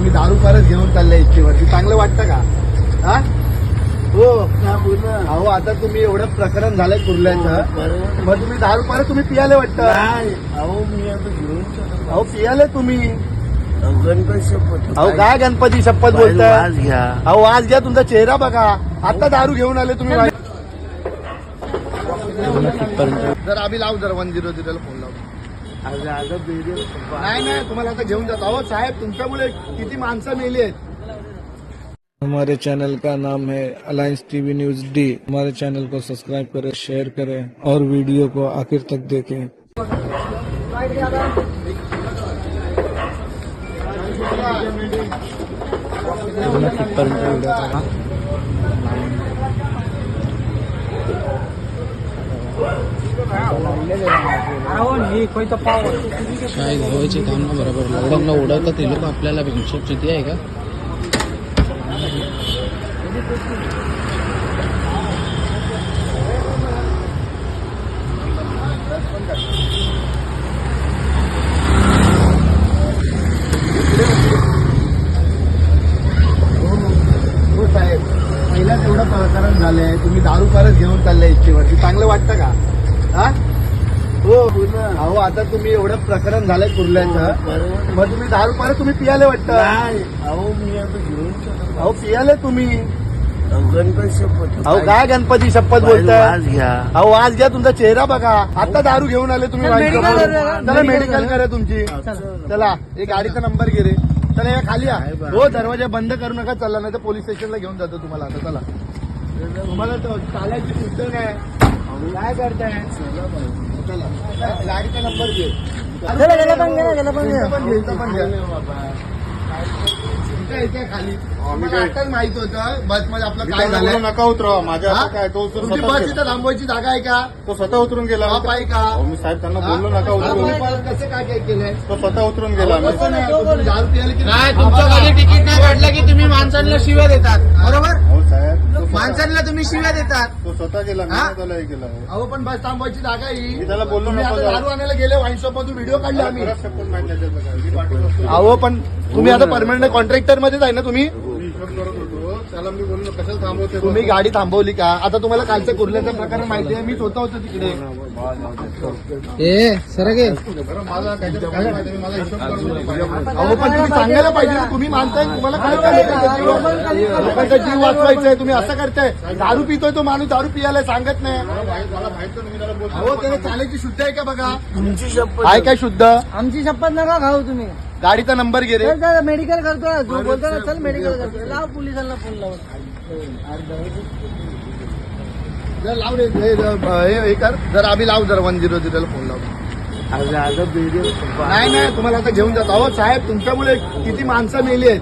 तुम्ही दारू परत घेऊन चालल्या इच्छेवरती, चांगलं वाटतं का? हा हो अहो, आता तुम्ही एवढं प्रकरण झालंय कुर्ल्याचं, मग तुम्ही दारू परत तुम्ही पियाले वाटतं? अहो मी आता घेऊन अहो पियाले तुम्ही. गणपती शपथ. अहो काय गणपती शपथ बोलताय? आज घ्या. अहो आज घ्या, तुमचा चेहरा बघा. आता दारू घेऊन आले तुम्ही. जर आम्ही लावू जर 100 ला फोन लावू. नाही तुम्हाला आता घेऊन जातो. अहो साहेब, तुमच्यामुळे किती माणसं मेली आहेत. हमारे चैनल का नाम है अलायंस टीवी न्यूज डी। हमारे चैनल को सब्सक्राइब करें, शेयर करें और वीडियो को आखिर तक देखें। काय घावायचे काम ना बरोबर लॉकडाऊनला उडवतात ते लोक आपल्याला हिशोब किती आहे का? हो साहेब, पहिल्याच एवढं प्रकरण झालंय, तुम्ही दारू परत घेऊन चालल्या इच्छेवरती, चांगलं वाटतं का? हा हो अहो, आता तुम्ही एवढं प्रकरण झालंय कुर्ल्याचं, मग तुम्ही दारू परत तुम्ही पियाले वाटतं? अहो मी आता घेऊन अहो पियाले तुम्ही. गणपती शपथ. अहो काय गणपती शपथ बोलताय? आज घ्या. अहो आज घ्या, तुमचा चेहरा बघा. आता दारू घेऊन आले तुम्ही. चला मेडिकल करा तुमची. चला एक गाडीचा नंबर घे रे. चला या खाली या. हो दरवाजा बंद करू नका. चला नाही तर पोलीस स्टेशनला घेऊन जातो तुम्हाला. आता चला, तुम्हाला चालायची शुद्ध नाही. काय करताय? चला गाडीचा नंबर घे. खाली आताच माहित होतं बस मध्ये आपलं काय झालं. नका उतरवा माझ्या. काय तो उतरून तुमची बस इथं थांबवायची जागा आहे का? तो स्वतः उतरून गेला. बाप आहे का? मी साहेब त्यांना बोललो नका उतरून. कसं काय काय केलंय? तो स्वतः उतरून गेला. कसं नाही? तुम्ही दारू प्यायला की नाही, तुमचं कधी तिकीट नाही काढलं की तुम्ही माणसांना शिव्या देतात, बरोबर? हो साहेब, तो माणसांना तुम्ही शिव्या देतात. तो स्वतः गेला. मी नाही त्याला हे केलं. अहो पण बस थांबवायची जागा ही. मी त्याला बोललो तुम्ही नको आता जाऊ. दारू आणायला गेले वाईन शॉप मधून व्हिडिओ काढले आम्ही. खरंच शपथ माहिती नाही त्याचं काय. मी पाठवलं असतो. अहो पण तुम्ही आता परमनंट कॉन्ट्रॅक्टर मध्येच आहे ना तुम्ही? मी हिशोब करत होतो. त्याला मी बोललो कशाला थांबवते. तुम्ही गाडी थांबवली का? आता तुम्हाला कालचं कुर्ल्याचं प्रकरण माहिती आहे. मी स्वतः होतो तिकडे. ए सर गे बरं मला काहीतरी काय माहिती नाही. मला हिशोब करत होतो. अहो पण तुम्ही सांगायला पाहिजे ना. तुम्ही मानताय, तुम्हाला काय लोकांचा जीव वाचवायचा आहे. तुम्ही असं करताय. दारू पितोय तो माणूस, दारू पियाला सांगत नाही. मला माहित नाही. मी त्याला बोलतो. हो त्याला चालायची शुद्ध आहे का बघा? तुमची शपथ. आहे काय शुद्ध? आमची शपथ नका खाऊ तुम्ही. गाडीचा नंबर घे रे. मेडिकल करतो जो बोलतो ना, चल मेडिकल करतो. लाव पोलिसांना फोन लावून. जर लाव रे हे कर. जर आम्ही लावू जर 100 ला फोन लावू. आज नाही तुम्हाला आता घेऊन जातो. अहो साहेब, तुमच्यामुळे किती माणसं मेली आहेत.